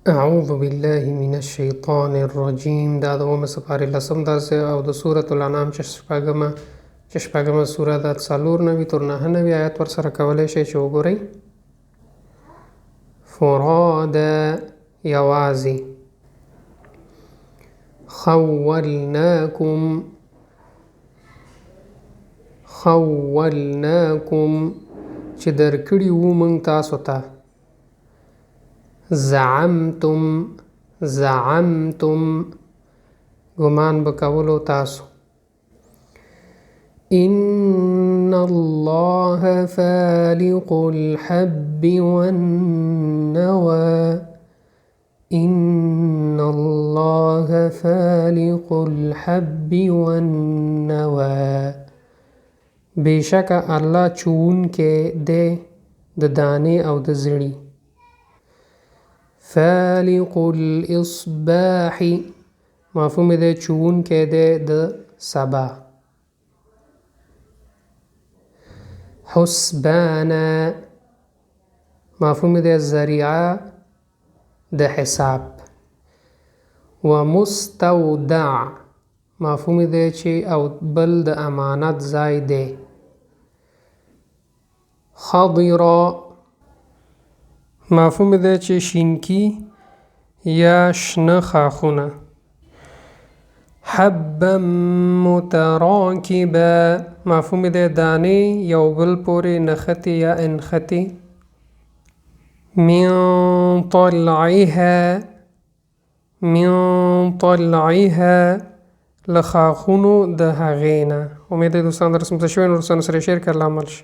اعوذ بالله من الشیطان الرجیم. دا د اوومې سپارې لسم درس دی او د سورة الانعام چې شپږمه سوره ده. 94 تر 99 آیات ورسره کولی شئ چې وګورئ. فرادا یوازې، خولناکم چې درکړي وو موږ تاسو ته. زعمتم ګمان به کولو تاسو. ان الله فالق الحب والنوى، ان الله فالق الحب والنوى، بېشکه الله چوونکی دی د دانې او د زړي. فالق الاصباح مفهوم دی چوونکی دی د سبا. حسبانا مفهوم دی ذریعه د حساب. ومستودع مفهوم دی چې او بل د امانت ځای دی. خضرا مفهوم دی چې شینکی یا شنه خاخونه. حبا متراکبا مفهوم دی دانې یو بل پورې نښتې یا انښتې. من طلعها له خاخونو د هغې نه. امید دی دوستان درس مفته شوی، نور دوستانو سره شیر کړه، عمل شي.